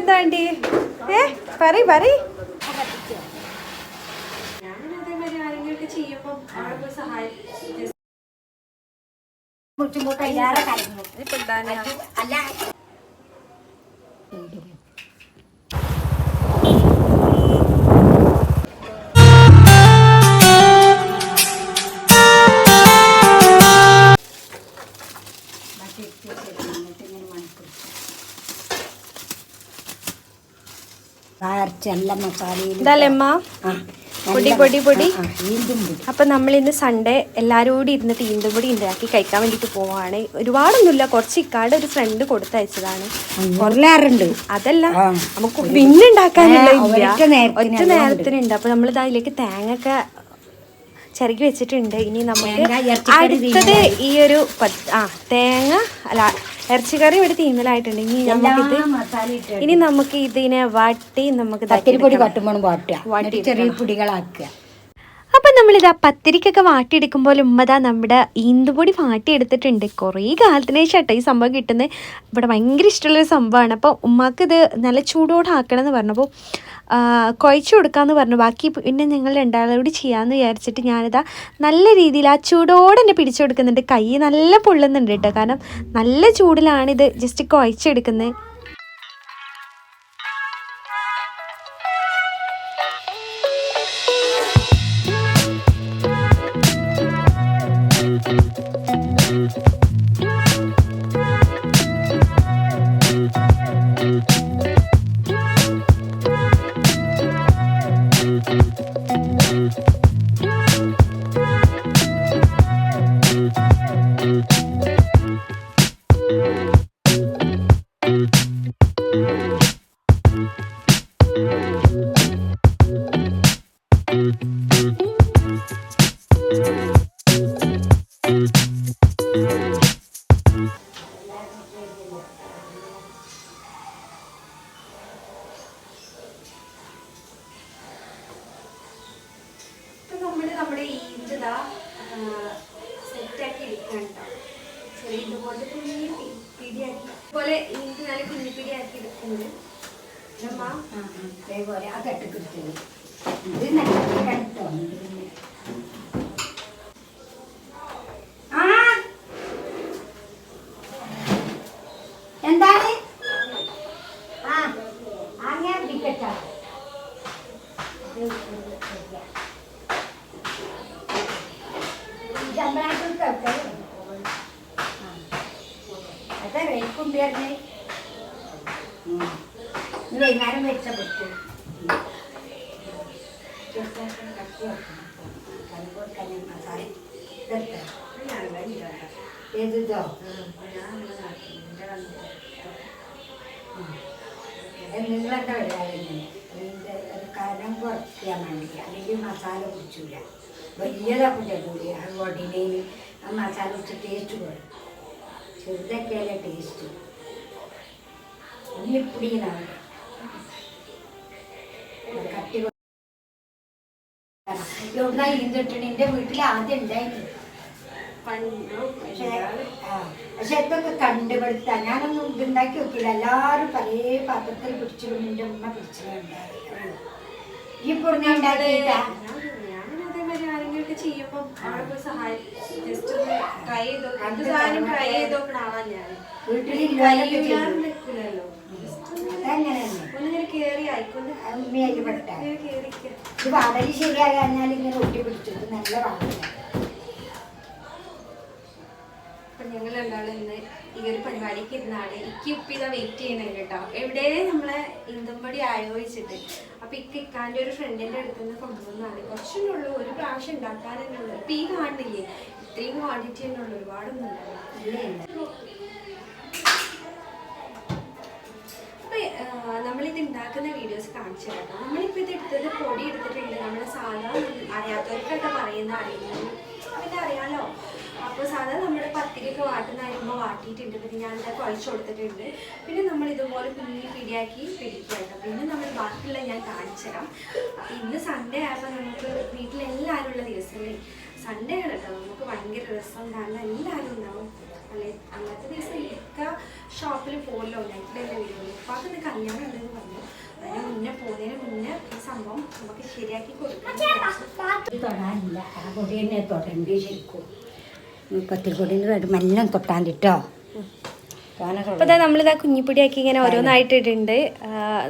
എന്താ വേണ്ടി? പറയ് ഞാൻ അതേമാതിരി ആരെങ്കിലുമൊക്കെ ചെയ്യുമ്പോൾ അവിടെ പോയി സഹായിക്കും. പൊടി. അപ്പൊ നമ്മളിന്ന് സൺഡേ എല്ലാവരും കൂടി ഇരുന്നിട്ട് ഈന്തുപൊടി ഉണ്ടാക്കി കഴിക്കാൻ വേണ്ടിട്ട് പോവാണ്. ഒരുപാടൊന്നുമില്ല, കുറച്ച് ഇക്കാടെ ഒരു ഫ്രണ്ട് കൊടുത്തയച്ചതാണ്. അതല്ല നമുക്ക് പിന്നെ ഉണ്ടാക്കാനുള്ള ഒറ്റ നേരത്തിനുണ്ട്. അപ്പൊ നമ്മളിത് അതിലേക്ക് തേങ്ങൊക്കെ ചിരകി വെച്ചിട്ടുണ്ട്. ഇനി നമുക്ക് അടുത്തത് ഈ ഒരു തേങ്ങ അല്ല ഇറച്ചിക്കറി ഇവിടെ തീമലായിട്ടുണ്ട്. ഇനി നമുക്ക് ഇതിനെ വാട്ടി നമുക്ക് അപ്പൊ നമ്മളിതാ പത്തിരിക്കൊക്കെ വാട്ടിയെടുക്കുമ്പോൾ ഉമ്മതാ നമ്മുടെ ഈന്തുപൊടി വാട്ടിയെടുത്തിട്ടുണ്ട്. കുറേ കാലത്തിന് ശേഷം ഈ സംഭവം കിട്ടുന്നത്. ഇവിടെ ഭയങ്കര ഇഷ്ടമുള്ളൊരു സംഭവമാണ്. അപ്പോൾ ഉമ്മാക്ക് ഇത് നല്ല ചൂടോടെ ആക്കണം എന്ന് പറഞ്ഞപ്പോൾ കുഴച്ച് കൊടുക്കാമെന്ന് പറഞ്ഞു. ബാക്കി പിന്നെ ഞങ്ങൾ രണ്ടാളും കൂടി ചെയ്യാമെന്ന് വിചാരിച്ചിട്ട് ഞാനിതാ നല്ല രീതിയിൽ ആ ചൂടോടെ തന്നെ പിടിച്ചു കൊടുക്കുന്നുണ്ട്. കൈ നല്ല പൊള്ളുന്നുണ്ട് കേട്ടോ, കാരണം നല്ല ചൂടിലാണിത് ജസ്റ്റ് കുഴച്ചെടുക്കുന്നത്. നമ്മുടെ ഈന്താ സെറ്റാക്കി എടുക്കണ്ട. ചെറിയ ഇതുപോലെ കുഞ്ഞി പിടിയാക്കി പോലെ ഈന്ത് നല്ല കുഞ്ഞി പിടിയാക്കി എടുക്കുന്നത്. അതേപോലെ ആ കെട്ടിക്കിടുത്തത് എന്താണ് ഞാൻ പിടിക്കട്ടാ. അതെ കുമ്പിയറിഞ്ഞ് വൈകുന്നേരം വെച്ച പറ്റും. ഏതോ നിങ്ങളെന്താ വരാറില്ല കനം കുറയ്ക്കാൻ വേണ്ടി, അല്ലെങ്കിൽ മസാല കുടിച്ചില്ല. വലിയതൊക്കെ ചെറുകൂടി അത് ബോഡിയിൽ ആ മസാല കുടിച്ച് ടേസ്റ്റ് കുറയും. ചെറുതൊക്കെയല്ലേ ടേസ്റ്റ്. ഉള്ളിപ്പൊടിയിലാണ് കട്ടി എവിടുന്നാ ഇരുന്നിട്ടുണ്ട്. എൻ്റെ വീട്ടിൽ ആദ്യം ഉണ്ടായിരുന്നു. പക്ഷെ ഇതൊക്കെ കണ്ടുപിടുത്ത ഞാനൊന്നും ഇതുണ്ടാക്കി നോക്കില്ല. എല്ലാവരും പല പാത്രത്തിൽ പിടിച്ചിടും. എൻ്റെ ഉമ്മ പിടിച്ചിട്ടുണ്ടായിരുന്നു. ഈ പൊറുങ്ങ ഉണ്ടാക്കിയിട്ടാ ആരെങ്കിലൊക്കെ ചെയ്യുമ്പോൾ അവിടെ പോയി സഹായിക്കും. ജസ്റ്റ് ഒന്ന് ട്രൈ ചെയ്തോ, എന്ത് സാധനം ട്രൈ ചെയ്തോക്കണ ആളാണ് ഞാൻ. വീട്ടിലില്ലല്ലോ ഒന്നിങ്ങനെ കേറി ആയിക്കൊണ്ട് ഇത് വാടക ശരിയായി കഴിഞ്ഞാൽ ഇങ്ങനെ ഒട്ടി പിടിച്ചത് നല്ല വാടക. അപ്പം ഞങ്ങൾ രണ്ടാളും ഇന്ന് ഈ ഒരു പരിപാടിക്ക് ഇരുന്നാണ്. ഇക്ക് ഇപ്പം ഇതാ വെയിറ്റ് ചെയ്യണുണ്ട് കേട്ടോ. എവിടെ നമ്മളെ ഈന്തമ്പൊടി ആലോചിച്ചിട്ട്. അപ്പം ഇക്കാൻ്റെ ഒരു ഫ്രണ്ടിൻ്റെ അടുത്ത് നിന്ന് കൊണ്ടുവന്നാണ്. കുറച്ചേ ഉള്ളൂ, ഒരു പ്രാവശ്യം ഉണ്ടാക്കാൻ തന്നെ ഉള്ളൂ. ഇപ്പം ഈ കാണുന്നില്ലേ ഇത്രയും ക്വാണ്ടിറ്റി തന്നെ ഉള്ളൂ, ഒരുപാടൊന്നും ഇല്ല. നമ്മളിത് ഉണ്ടാക്കുന്ന വീഡിയോസ് കാണിച്ചു തരാം. നമ്മളിപ്പോൾ ഇത് എടുത്തത് പൊടി എടുത്തിട്ടുണ്ട്. നമ്മുടെ സാധാ അറിയാത്തവർക്കൊക്കെ പറയുന്ന അറിയുന്നത് അവർക്ക് അറിയാമല്ലോ. അപ്പോൾ സാധാരണ നമ്മുടെ പത്തിരിയൊക്കെ വാട്ടുന്ന അരിയുമ്പോൾ വാട്ടിയിട്ടുണ്ട്. പിന്നെ ഞാനിത് കുഴച്ച് കൊടുത്തിട്ടുണ്ട്. പിന്നെ നമ്മൾ ഇതുപോലെ കുഞ്ഞി പിടിയാക്കി പിടിക്കുക കേട്ടോ. പിന്നെ നമ്മൾ ബാക്കിയുള്ള ഞാൻ കാണിച്ചു തരാം. അപ്പോൾ ഇന്ന് സൺഡേ ആയപ്പോൾ നമുക്ക് വീട്ടിലെല്ലാവരും ഉള്ള ദിവസങ്ങളിൽ സൺഡേ ആണ് കേട്ടോ. നമുക്ക് ഭയങ്കര രസം, കാരണം എല്ലാവരും ഉണ്ടാവും. അല്ലാത്ത ദിവസം ഇക്ക ഷോപ്പിൽ പോകുമല്ലോ, നൈറ്റിലല്ലേ വരുള്ളൂ. അപ്പോൾ അതൊന്ന് കല്യാണം ഉണ്ടെന്ന് പറഞ്ഞു. അതിന് മുന്നേ പോകുന്നതിന് മുന്നേ ഈ സംഭവം നമുക്ക് ശരിയാക്കി കൊടുക്കാം. തൊടാനില്ല, ആ പൊടി തന്നെ തൊടേണ്ടി ശരിക്കും. കത്തിരിപ്പൊടിൻ്റെ മെല്ലം തൊട്ടാണ്ടിട്ടോ. അപ്പോൾ ഇതാ നമ്മളിതാ കുഞ്ഞിപ്പൊടിയാക്കി ഇങ്ങനെ ഓരോന്നായിട്ട് ഇടുന്നുണ്ട്.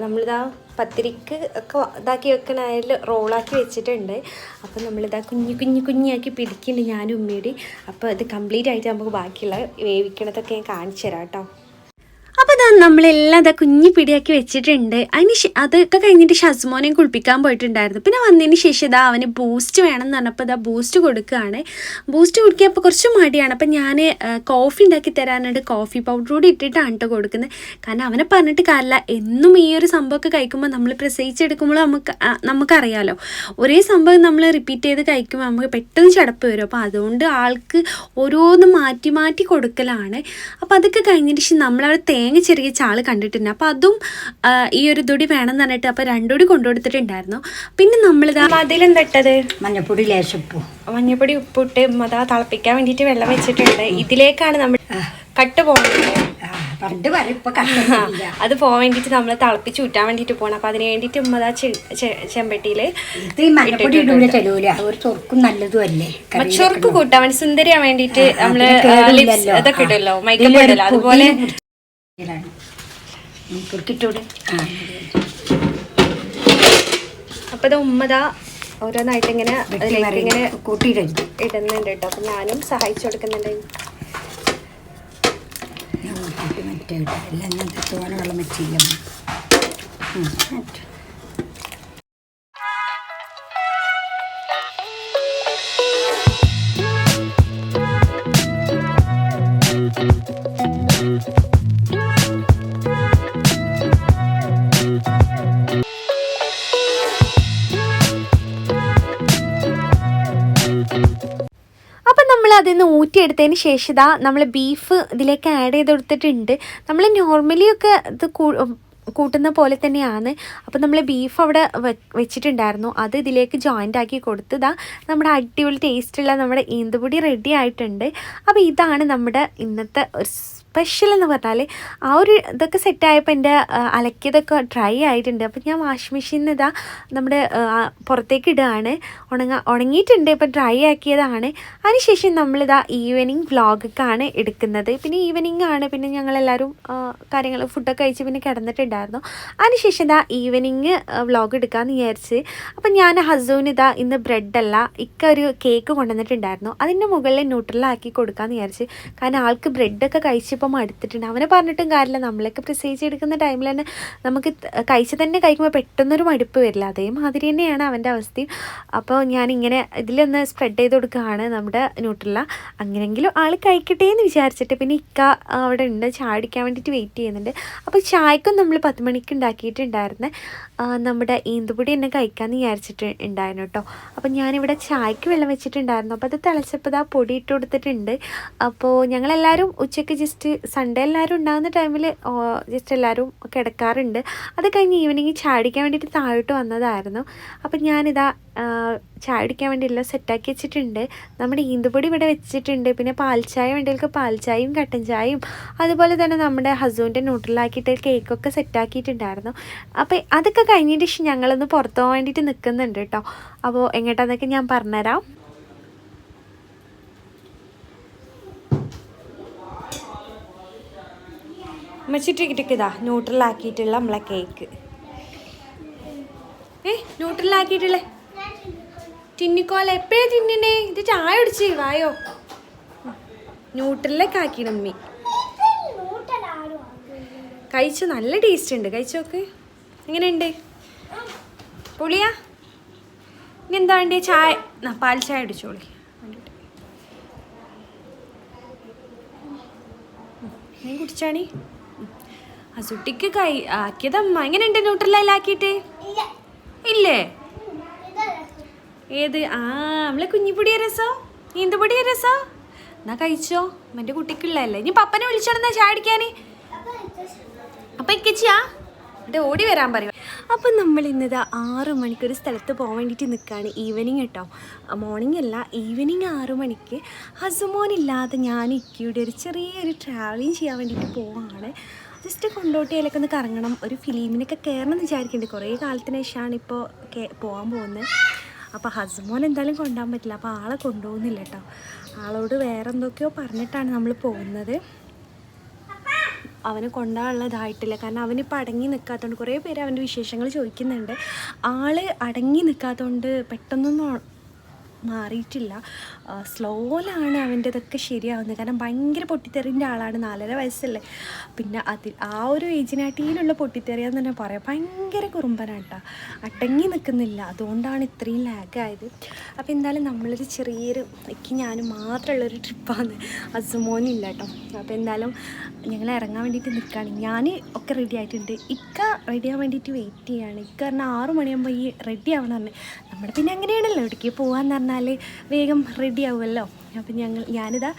നമ്മളിതാ പത്തിരിക്ക് ഒക്കെ ഇതാക്കി വെക്കണതിൽ റോളാക്കി വെച്ചിട്ടുണ്ട്. അപ്പോൾ നമ്മളിതാ കുഞ്ഞാക്കി പിടിക്കുന്നുണ്ട് ഞാനും ഉമ്മയുടെ. അപ്പോൾ ഇത് കംപ്ലീറ്റ് ആയിട്ട് നമുക്ക് ബാക്കിയുള്ള വേവിക്കണതൊക്കെ ഞാൻ കാണിച്ചു തരാം കേട്ടോ. അപ്പോൾ ഇതാ നമ്മളെല്ലാം ഇതാ കുഞ്ഞി പിടിയാക്കി വെച്ചിട്ടുണ്ട്. അതൊക്കെ കഴിഞ്ഞിട്ട് ഷസ്മോനെയും കുളിപ്പിക്കാൻ പോയിട്ടുണ്ടായിരുന്നു. പിന്നെ വന്നതിന് ശേഷം ഇതാ അവന് ബൂസ്റ്റ് വേണം എന്ന് പറഞ്ഞപ്പോൾ ഇതാ ബൂസ്റ്റ് കൊടുക്കുകയാണ്. ബൂസ്റ്റ് കുടിക്കാൻ കുറച്ച് മടിയാണ്. അപ്പം ഞാൻ കോഫി ഉണ്ടാക്കി തരാനായിട്ട് കോഫി പൗഡർ കൂടി ഇട്ടിട്ടാണ് കേട്ടോ കൊടുക്കുന്നത്. കാരണം അവനെ പറഞ്ഞിട്ട് കാര്യമില്ല, എന്നും ഈ ഒരു സംഭവമൊക്കെ കഴിക്കുമ്പോൾ നമ്മൾ പ്രസവിച്ചെടുക്കുമ്പോൾ നമുക്കറിയാമല്ലോ, ഒരേ സംഭവം നമ്മൾ റിപ്പീറ്റ് ചെയ്ത് കഴിക്കുമ്പോൾ നമുക്ക് പെട്ടെന്ന് ചടപ്പ് വരും. അപ്പോൾ അതുകൊണ്ട് ആൾക്ക് ഓരോന്ന് മാറ്റി കൊടുക്കലാണ്. അപ്പോൾ അതൊക്കെ കഴിഞ്ഞിട്ട് ശേഷം നമ്മളവിടെ തേങ്ങ ചെറിയ ചാള് കണ്ടിട്ടുണ്ട്. അപ്പോൾ അതും ഈ ഒരു തുടി വേണമെന്ന് പറഞ്ഞിട്ട് അപ്പോൾ രണ്ടുകൂടി കൊണ്ടുകൊടുത്തിട്ടുണ്ടായിരുന്നു. പിന്നെ നമ്മളിതാ അതിലെന്തിട്ടത് മഞ്ഞപ്പൊടി ലേശപ്പൂ, മഞ്ഞപ്പൊടി ഉപ്പിട്ട് അതാ തിളപ്പിക്കാൻ വേണ്ടിയിട്ട് വെള്ളം വെച്ചിട്ടുണ്ട്. ഇതിലേക്കാണ് നമ്മൾ കട്ട് പോകുന്നത്. അത് പോകാൻ വേണ്ടിയിട്ട് നമ്മൾ തിളപ്പിച്ച് ഊറ്റാൻ വേണ്ടിയിട്ട് പോകണം. അപ്പോൾ അതിന് വേണ്ടിയിട്ട് ഉമ്മതാ ചെമ്പട്ടിയിൽ ചൊറുക്ക് കൂട്ടാൻ വേണ്ടി സുന്ദരിയാൻ വേണ്ടിയിട്ട് നമ്മള് ഇതൊക്കെ ഇടല്ലോ, മൈക്കപ്പ് ഇടല്ലോ, അതുപോലെ. അപ്പൊ ഇത് ഉമ്മതാ ഓരോന്നായിട്ട് ഇങ്ങനെ ഇങ്ങനെ കൂട്ടിയിടുന്നുണ്ട് കേട്ടോ. അപ്പൊ ഞാനും സഹായിച്ചു കൊടുക്കുന്നുണ്ട്. വെള്ളം വെച്ചില്ല. അതിൽ നിന്ന് ഊറ്റിയെടുത്തതിന് ശേഷം ഇതാ നമ്മൾ ബീഫ് ഇതിലേക്ക് ആഡ് ചെയ്ത് കൊടുത്തിട്ടുണ്ട്. നമ്മൾ നോർമലി ഒക്കെ ഇത് കൂട്ടുന്ന പോലെ തന്നെയാണ്. അപ്പോൾ നമ്മൾ ബീഫ് അവിടെ വെച്ചിട്ടുണ്ടായിരുന്നു, അത് ഇതിലേക്ക് ജോയിൻ്റ് ആക്കി കൊടുത്തതാ നമ്മുടെ അടിപൊളി ടേസ്റ്റുള്ള നമ്മുടെ ഈന്തപ്പൊടി റെഡി ആയിട്ടുണ്ട്. അപ്പോൾ ഇതാണ് നമ്മുടെ ഇന്നത്തെ ഒരു സ്പെഷ്യൽ എന്ന് പറഞ്ഞാൽ. ആ ഒരു ഇതൊക്കെ സെറ്റായപ്പോൾ എൻ്റെ അലക്കിയതൊക്കെ ഡ്രൈ ആയിട്ടുണ്ട്. അപ്പോൾ ഞാൻ വാഷിംഗ് മെഷീനിൽ ഇതാ നമ്മുടെ പുറത്തേക്ക് ഇടുകയാണ്. ഉണങ്ങിയിട്ടുണ്ട്, ഇപ്പോൾ ഡ്രൈ ആക്കിയതാണ്. അതിനുശേഷം നമ്മളിതാ ഈവനിങ് വ്ളോഗൊക്കെയാണ് എടുക്കുന്നത്. പിന്നെ ഈവനിങ് ആണ്, പിന്നെ ഞങ്ങളെല്ലാവരും കാര്യങ്ങൾ ഫുഡൊക്കെ കഴിച്ച് പിന്നെ കിടന്നിട്ടുണ്ടായിരുന്നു. അതിനുശേഷം ഇതാ ഈവനിങ് വ്ളോഗ് എടുക്കാമെന്ന് വിചാരിച്ച്. അപ്പം ഞാൻ ഹസ്ബൻഡിന് ഇതാ ഇന്ന് ബ്രെഡല്ല ഇക്ക ഒരു കേക്ക് കൊണ്ടുവന്നിട്ടുണ്ടായിരുന്നു, അതിൻ്റെ മുകളിൽ ന്യൂട്രലാക്കി കൊടുക്കാമെന്ന് വിചാരിച്ച്. കാരണം ആൾക്ക് ബ്രെഡൊക്കെ കഴിച്ചപ്പോൾ അടുത്തിട്ടുണ്ട്. അവനെ പറഞ്ഞിട്ടും കാര്യമില്ല, നമ്മളൊക്കെ പ്രസവിച്ചെടുക്കുന്ന ടൈമിൽ തന്നെ നമുക്ക് തന്നെ കഴിക്കുമ്പോൾ പെട്ടെന്നൊരു മടുപ്പ് വരില്ല. അതേമാതിരി തന്നെയാണ് അവൻ്റെ അവസ്ഥയും. അപ്പോൾ ഞാനിങ്ങനെ ഇതിലൊന്ന് സ്പ്രെഡ് ചെയ്ത് കൊടുക്കുകയാണ് നമ്മുടെ ന്യൂട്രല. അങ്ങനെയെങ്കിലും ആൾ കഴിക്കട്ടെ എന്ന് വിചാരിച്ചിട്ട്. പിന്നെ ഇക്ക അവിടെ ഉണ്ട്, ചായ കുടിക്കാൻ വേണ്ടിയിട്ട് വെയിറ്റ് ചെയ്യുന്നുണ്ട്. അപ്പോൾ ചായക്കും നമ്മൾ 10 മണിക്ക് ഉണ്ടാക്കിയിട്ടുണ്ടായിരുന്നെ നമ്മുടെ ഈന്തപ്പൊടി തന്നെ കഴിക്കാമെന്ന് വിചാരിച്ചിട്ട് ഉണ്ടായിരുന്നു കേട്ടോ. അപ്പോൾ ഞാനിവിടെ ചായക്ക് വെള്ളം വെച്ചിട്ടുണ്ടായിരുന്നു. അപ്പോൾ അത് തിളച്ചപ്പോൾ ഇതാ പൊടി ഇട്ട് കൊടുത്തിട്ടുണ്ട്. അപ്പോൾ ഞങ്ങളെല്ലാവരും ഉച്ചയ്ക്ക് ജസ്റ്റ് സൺഡേ എല്ലാവരും ഉണ്ടാകുന്ന ടൈമിൽ ജസ്റ്റ് എല്ലാവരും കിടക്കാറുണ്ട്. അത് കഴിഞ്ഞ് ഈവനിങ് ചായ കുടിക്കാൻ വേണ്ടിയിട്ട് താഴോട്ട് വന്നതായിരുന്നു. അപ്പം ഞാനിതാ ചായ കുടിക്കാൻ വേണ്ടി എല്ലാം സെറ്റാക്കി വെച്ചിട്ടുണ്ട്. നമ്മുടെ ഈന്തപ്പൊടി ഇവിടെ വെച്ചിട്ടുണ്ട്. പിന്നെ പാൽച്ചായ വേണ്ടിയവർക്ക് പാൽച്ചായയും കട്ടൻ ചായയും അതുപോലെ തന്നെ നമ്മുടെ ഹസ്ബൻഡിൻ്റെ ന്യൂട്രലാക്കിയിട്ട് കേക്കൊക്കെ സെറ്റാക്കിയിട്ടുണ്ടായിരുന്നു. അപ്പോൾ അതൊക്കെ കഴിഞ്ഞിട്ട് ഞങ്ങളൊന്ന് പുറത്തു പോകാൻ വേണ്ടിയിട്ട് നിൽക്കുന്നുണ്ട് കേട്ടോ. അപ്പോൾ എങ്ങോട്ടാന്നൊക്കെ ഞാൻ പറഞ്ഞുതരാം. മച്ചിട്ടിക്കിട്ടിക്കിതാ ന്യൂട്രലാക്കിയിട്ടുള്ള നമ്മളെ കേക്ക്. ന്യൂട്രലാക്കിയിട്ടുള്ളേ തിന്നിക്കോല എപ്പോഴാണ് തിന്നണേ? ഇത് ചായ കുടിച്ച് വായോ. ന്യൂട്രലൊക്കെ ആക്കിയിടമ്മി കഴിച്ചു, നല്ല ടേസ്റ്റ് ഉണ്ട്. കഴിച്ചോക്ക്, എങ്ങനെയുണ്ട്? പൊളിയാ? ഇനി എന്താ വേണ്ടേ? ചായ പാൽ ചായ അടിച്ചോളി. നീ കുടിച്ചാണി അസുട്ടിക്ക് ആക്കിയതമ്മ. എങ്ങനെയുണ്ട് ന്യൂട്രലാക്കിയിട്ട്? ഇല്ലേ? ഏത്? നമ്മളെ കുഞ്ഞിപ്പൊടിയ രസോ ഈന്തപ്പൊടിയ രസോ? എന്നാ കഴിച്ചോ, എൻ്റെ കുട്ടിക്കുള്ളതല്ലേ. ഇനി പപ്പനെ വിളിച്ചോണ്ടെന്നാ ചായ അടിക്കാൻ. അപ്പം ഇക്കച്ചിയാ എന്നിട്ട് ഓടി വരാൻ പറയും. അപ്പം നമ്മൾ ഇന്നത് 6 മണിക്കൊരു സ്ഥലത്ത് പോകാൻ വേണ്ടിയിട്ട് നിൽക്കുകയാണ്. ഈവനിങ് കേട്ടോ, മോർണിംഗ് അല്ല, ഈവനിങ് 6 മണിക്ക്. ഹസുമോനില്ലാതെ ഞാൻ ഇക്കിയുടെ ഒരു ചെറിയൊരു ട്രാവലിങ് ചെയ്യാൻ വേണ്ടിയിട്ട് പോവുകയാണ്. ജസ്റ്റ് കൊണ്ടോട്ടിയിലൊക്കെ ഒന്ന് കറങ്ങണം, ഒരു ഫിലിമിനൊക്കെ കയറണം എന്ന് വിചാരിക്കുന്നുണ്ട്. കുറേ കാലത്തിന് ശേഷമാണ് ഇപ്പോൾ പോകാൻ പോകുന്നത്. അപ്പോൾ ഹസ്മോൻ എന്തായാലും കൊണ്ടുപോകാൻ പറ്റില്ല, അപ്പോൾ ആളെ കൊണ്ടുപോകുന്നില്ല കേട്ടോ. ആളോട് വേറെ എന്തൊക്കെയോ പറഞ്ഞിട്ടാണ് നമ്മൾ പോകുന്നത്. അവന് കൊണ്ടുപോകാനുള്ളതായിട്ടില്ല, കാരണം അവനിപ്പോൾ അടങ്ങി നിൽക്കാത്തതുകൊണ്ട് കുറേ പേര് അവൻ്റെ വിശേഷങ്ങൾ ചോദിക്കുന്നുണ്ട്. ആൾ അടങ്ങി നിൽക്കാത്തതുകൊണ്ട് പെട്ടെന്നൊന്നും മാറിയിട്ടില്ല. സ്ലോയിലാണ് അവൻ്റെ ഇതൊക്കെ ശരിയാവുന്നത്. കാരണം ഭയങ്കര പൊട്ടിത്തെറിൻ്റെ ആളാണ്, 4.5 വയസ്സല്ലേ. പിന്നെ ആ ഒരു ഏജിനാട്ടിയിലുള്ള പൊട്ടിത്തെറിയാന്ന് തന്നെ പറയാം. ഭയങ്കര കുറുമ്പനാട്ടോ, അടങ്ങി നിൽക്കുന്നില്ല. അതുകൊണ്ടാണ് ഇത്രയും ലാഗായത്. അപ്പോൾ എന്തായാലും നമ്മളൊരു ചെറിയൊരു ഞാനും മാത്രമുള്ളൊരു ട്രിപ്പാണ്, അസുമോനില്ല കേട്ടോ. അപ്പോൾ എന്തായാലും ഞങ്ങൾ ഇറങ്ങാൻ വേണ്ടിയിട്ട് നിൽക്കുകയാണ്. ഞാൻ ഒക്കെ റെഡി ആയിട്ടുണ്ട്, ഇക്ക റെഡി ആവാൻ വേണ്ടിയിട്ട് വെയിറ്റ് ചെയ്യുകയാണ്. ഇക്ക പറഞ്ഞാൽ 6 മണിയാകുമ്പോൾ ഈ റെഡി ആവണം പറഞ്ഞു. നമ്മൾ പിന്നെ അങ്ങനെയാണല്ലോ, എവിടേക്ക് പോകാമെന്ന് പറഞ്ഞാൽ വേഗം റെഡി ആവുമല്ലോ. അപ്പം ഞാനിതാ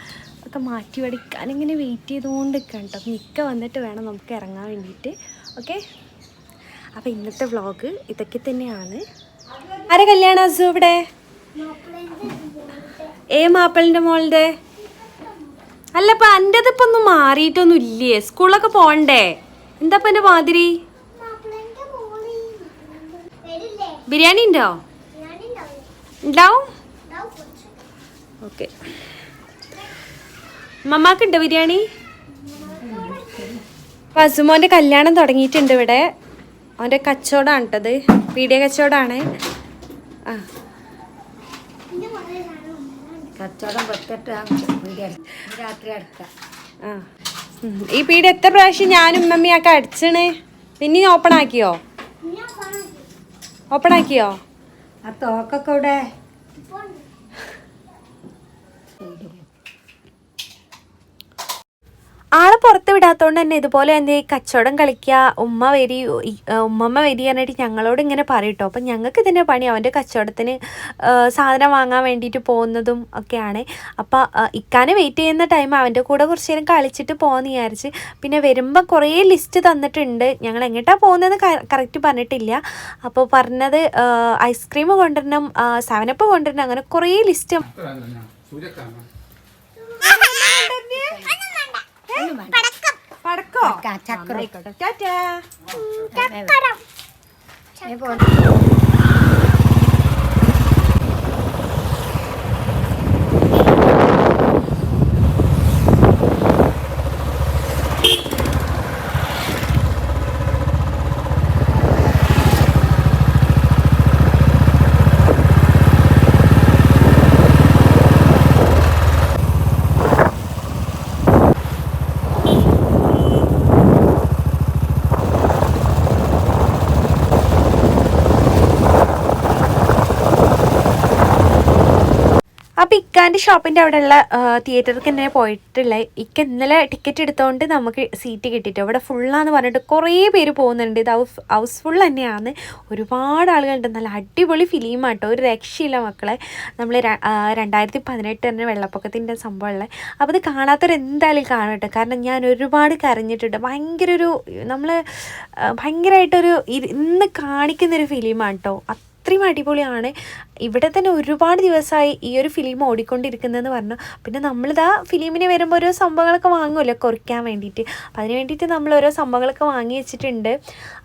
ഒക്കെ മാറ്റി വടിക്കാൻ ഇങ്ങനെ വെയിറ്റ് ചെയ്തുകൊണ്ട് നിൽക്കണം കേട്ടോ. നിൽക്ക വന്നിട്ട് വേണം നമുക്ക് ഇറങ്ങാൻ വേണ്ടിയിട്ട്. ഓക്കെ, അപ്പോൾ ഇന്നത്തെ വ്ളോഗ് ഇതൊക്കെ തന്നെയാണ്. ആരെ കല്യാണം അസു ഇവിടെ? മാപ്പിളിൻ്റെ മോളുടെ അല്ലപ്പോൾ എൻ്റെത് ഇപ്പം ഒന്നും മാറിയിട്ടൊന്നും ഇല്ലേ? സ്കൂളിലൊക്കെ പോകണ്ടേ? എന്താപ്പം എൻ്റെ മാതിരി? ബിരിയാണി ഉണ്ടോ? ഉണ്ടാവും. ഓക്കെ, മമ്മാക്കുണ്ടോ ബിരിയാണി? അപ്പം അസുമോൻ്റെ കല്യാണം തുടങ്ങിയിട്ടുണ്ട് ഇവിടെ. അവൻ്റെ കച്ചവടമാണ് കേട്ടത്, പീഡിയ കച്ചവടമാണ്. ആ കച്ചവടം രാത്രി അടക്കാം. ആ ഈ പീഡിയ എത്ര പ്രാവശ്യം ഞാനും ഉമ്മമ്മയൊക്കെ അടിച്ചണ്. പിന്നെ ഓപ്പൺ ആക്കിയോ? ഓപ്പൺ ആക്കിയോ? ആ തോക്കൊക്കെ ഇവിടെ ആളെ പുറത്ത് വിടാത്തതുകൊണ്ട് തന്നെ ഇതുപോലെ എന്ത് കച്ചവടം കളിക്കുക, ഉമ്മമ്മ വരി പറഞ്ഞിട്ട് ഞങ്ങളോട് ഇങ്ങനെ പറയട്ടോ. അപ്പം ഞങ്ങൾക്ക് ഇതിൻ്റെ പണി അവൻ്റെ കച്ചവടത്തിന് സാധനം വാങ്ങാൻ വേണ്ടിയിട്ട് പോകുന്നതും ഒക്കെയാണ്. അപ്പോൾ ഇക്കാനെ വെയിറ്റ് ചെയ്യുന്ന ടൈം അവൻ്റെ കൂടെ കുറച്ച് നേരം കളിച്ചിട്ട് പോകുമെന്ന് വിചാരിച്ച്. പിന്നെ വരുമ്പോൾ കുറേ ലിസ്റ്റ് തന്നിട്ടുണ്ട്, ഞങ്ങൾ എങ്ങോട്ടാണ് പോകുന്നതെന്ന് കറക്റ്റ് പറഞ്ഞിട്ടില്ല. അപ്പോൾ പറഞ്ഞത് ഐസ്ക്രീം കൊണ്ടുവരണം, 7up കൊണ്ടുവരണം, അങ്ങനെ കുറേ ലിസ്റ്റ്. അപ്പോൾ ഇക്കാൻ്റെ ഷോപ്പിൻ്റെ അവിടെയുള്ള തിയേറ്റർക്ക് തന്നെ പോയിട്ടുള്ള ഇക്ക ഇന്നലെ ടിക്കറ്റ് എടുത്തുകൊണ്ട് നമുക്ക് സീറ്റ് കിട്ടിയിട്ട് ഇവിടെ ഫുള്ളാന്ന് പറഞ്ഞിട്ട് കുറേ പേര് പോകുന്നുണ്ട്. ഇത് ഹൗസ്ഫുൾ തന്നെയാണ്, ഒരുപാട് ആളുകളുണ്ട്. നല്ല അടിപൊളി ഫിലിമാട്ടോ, ഒരു രക്ഷയില്ല മക്കളെ. നമ്മൾ 2018 തന്നെ വെള്ളപ്പൊക്കത്തിൻ്റെ സംഭവമുള്ളത്. അപ്പോൾ ഇത് കാണാത്തവരെന്തായാലും കാണട്ടെ, കാരണം ഞാൻ ഒരുപാട് കരഞ്ഞിട്ടുണ്ട്. ഭയങ്കരമായിട്ടൊരു ഇന്ന് കാണിക്കുന്നൊരു ഫിലിമാണ് കേട്ടോ. അത്രയും അടിപൊളിയാണ്. ഇവിടെ തന്നെ ഒരുപാട് ദിവസമായി ഈ ഒരു ഫിലിം ഓടിക്കൊണ്ടിരിക്കുന്നതെന്ന് പറഞ്ഞു. പിന്നെ നമ്മളിതാ ഫിലിമിന് വരുമ്പോൾ ഓരോ സംഭവങ്ങളൊക്കെ വാങ്ങുമല്ലോ കുറിക്കാൻ വേണ്ടിയിട്ട്. അപ്പം അതിന് വേണ്ടിയിട്ട് നമ്മൾ ഓരോ സംഭവങ്ങളൊക്കെ വാങ്ങി വെച്ചിട്ടുണ്ട്.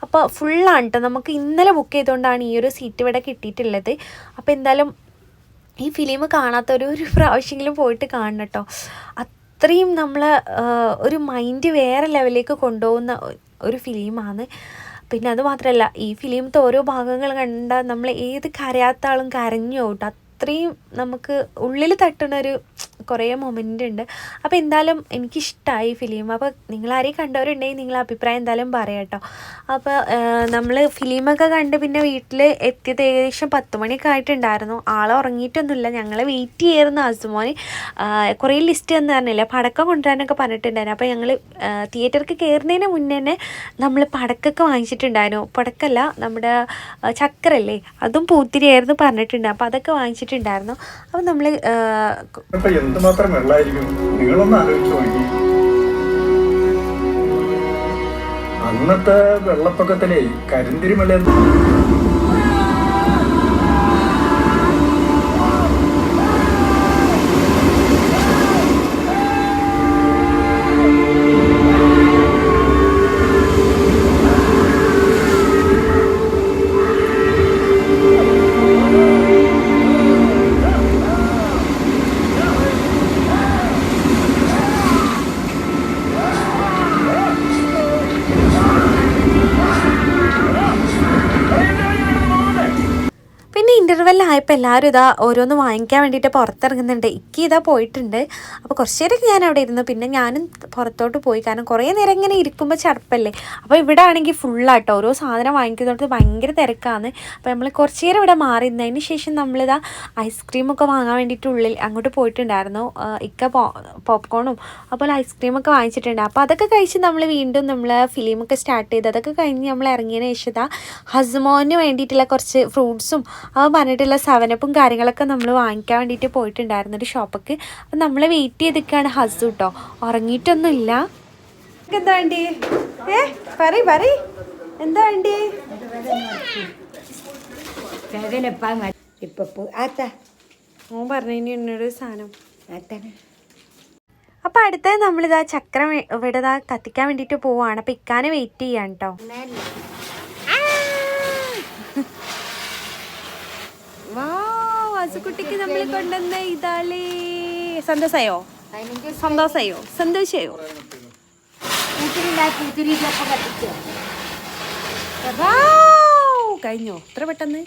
അപ്പോൾ ഫുള്ളാണ് കേട്ടോ. നമുക്ക് ഇന്നലെ ബുക്ക് ചെയ്തുകൊണ്ടാണ് ഈ ഒരു സീറ്റ് ഇവിടെ കിട്ടിയിട്ടുള്ളത്. അപ്പോൾ എന്തായാലും ഈ ഫിലിം കാണാത്തൊരു പ്രാവശ്യമെങ്കിലും പോയിട്ട് കാണണം കേട്ടോ. അത്രയും നമ്മളെ ഒരു മൈൻഡ് വേറെ ലെവലിലേക്ക് കൊണ്ടുപോകുന്ന ഒരു ഫിലിമാണ്. പിന്നെ അത് മാത്രമല്ല, ഈ ഫിലിമത്തെ ഓരോ ഭാഗങ്ങൾ കണ്ടാൽ നമ്മൾ ഏത് കരയാത്ത ആളും കരഞ്ഞു പോകട്ടെ. അത്രയും നമുക്ക് ഉള്ളിൽ തട്ടുന്നൊരു കുറേ മൊമെൻ്റ് ഉണ്ട്. അപ്പോൾ എന്തായാലും എനിക്കിഷ്ടമായി ഈ ഫിലിം. അപ്പോൾ നിങ്ങളാരെയും കണ്ടവരുണ്ടെങ്കിൽ നിങ്ങളെ അഭിപ്രായം എന്തായാലും പറയാം കേട്ടോ. അപ്പോൾ നമ്മൾ ഫിലിമൊക്കെ കണ്ട് പിന്നെ വീട്ടിൽ എത്തിയത് ഏകദേശം 10 മണിയൊക്കെ ആയിട്ടുണ്ടായിരുന്നു. ആളെ ഉറങ്ങിയിട്ടൊന്നുമില്ല, ഞങ്ങളെ വെയിറ്റ് ചെയ്യായിരുന്നു. അസുമോന് കുറേ ലിസ്റ്റ് എന്ന് പറഞ്ഞില്ല, പടക്കം കൊണ്ടുവരാനൊക്കെ പറഞ്ഞിട്ടുണ്ടായിരുന്നു. അപ്പോൾ ഞങ്ങൾ തിയേറ്റർക്ക് കയറുന്നതിന് മുന്നേ തന്നെ നമ്മൾ പടക്കമൊക്കെ വാങ്ങിച്ചിട്ടുണ്ടായിരുന്നു. പടക്കമല്ല, നമ്മുടെ ചക്കരല്ലേ, അതും പൂത്തിരിയായിരുന്നു പറഞ്ഞിട്ടുണ്ട്. അപ്പോൾ അതൊക്കെ വാങ്ങിച്ചിട്ടുണ്ടായിരുന്നു. അപ്പോൾ നമ്മൾ എന്തുമാത്രം വെള്ളമായിരിക്കും നിങ്ങളൊന്ന് ആലോചിച്ച് നോക്കി. അന്നത്തെ വെള്ളപ്പൊക്കത്തിലെ കരിന്തിരിമല പിന്നെ ഇൻ്റർവെല്ലായപ്പോൾ എല്ലാവരും ഇതാ ഓരോന്ന് വാങ്ങിക്കാൻ വേണ്ടിയിട്ട് പുറത്തിറങ്ങുന്നുണ്ട്. ഇതാ പോയിട്ടുണ്ട്. അപ്പോൾ കുറച്ച് നേരമൊക്കെ ഞാൻ അവിടെ ഇരുന്നു. പിന്നെ ഞാനും പുറത്തോട്ട് പോയി. കാരണം കുറേ നേരം ഇങ്ങനെ ഇരിക്കുമ്പോൾ ചടപ്പല്ലേ. അപ്പോൾ ഇവിടെ ആണെങ്കിൽ ഫുള്ളാട്ടോ, ഓരോ സാധനം വാങ്ങിക്കുന്നോട്ട് ഭയങ്കര തിരക്കാണ്. അപ്പോൾ നമ്മൾ കുറച്ച് നേരം ഇവിടെ മാറി നിന്നതിന് ശേഷം നമ്മളിതാ ഐസ്ക്രീമൊക്കെ വാങ്ങാൻ വേണ്ടിയിട്ട് ഉള്ളിൽ അങ്ങോട്ട് പോയിട്ടുണ്ടായിരുന്നു. പോപ്കോണും അതുപോലെ ഐസ്ക്രീമൊക്കെ വാങ്ങിച്ചിട്ടുണ്ട്. അപ്പോൾ അതൊക്കെ കഴിച്ച് നമ്മൾ വീണ്ടും ഫിലിമൊക്കെ സ്റ്റാർട്ട് ചെയ്ത് അതൊക്കെ കഴിഞ്ഞ് നമ്മൾ ഇറങ്ങിയതിന് ശേഷം ഇതാ ഹസ്മോന് വേണ്ടിയിട്ടുള്ള കുറച്ച് ഫ്രൂട്ട്സും അത് പറഞ്ഞിട്ടുള്ള സെവനപ്പും കാര്യങ്ങളൊക്കെ നമ്മൾ വാങ്ങിക്കാൻ വേണ്ടിയിട്ട് പോയിട്ടുണ്ടായിരുന്നു ഒരു ഷോപ്പൊക്കെ. അപ്പം നമ്മൾ വെയിറ്റ് ചെയ്തിരിക്കുകയാണ് ഹസ്സു കേട്ടോ, ഉറങ്ങിയിട്ടൊന്നുമില്ല. എന്താ വേണ്ടി പറയ് എന്താ വേണ്ടി? ഓൻ പറഞ്ഞു എന്നൊരു സാധനം. അപ്പം അടുത്തത് നമ്മളിതാ ചക്രം ഇവിടെ കത്തിക്കാൻ വേണ്ടിയിട്ട് പോവാണ്. അപ്പം ഇക്കാനെ വെയിറ്റ് ചെയ്യാൻ കേട്ടോ. വാസുകുട്ടിക്ക് നമ്മൾ കൊണ്ടുവന്ന ഇതാളേ. സന്തോഷായോ? കഴിഞ്ഞോ ഇത്ര പെട്ടെന്ന്?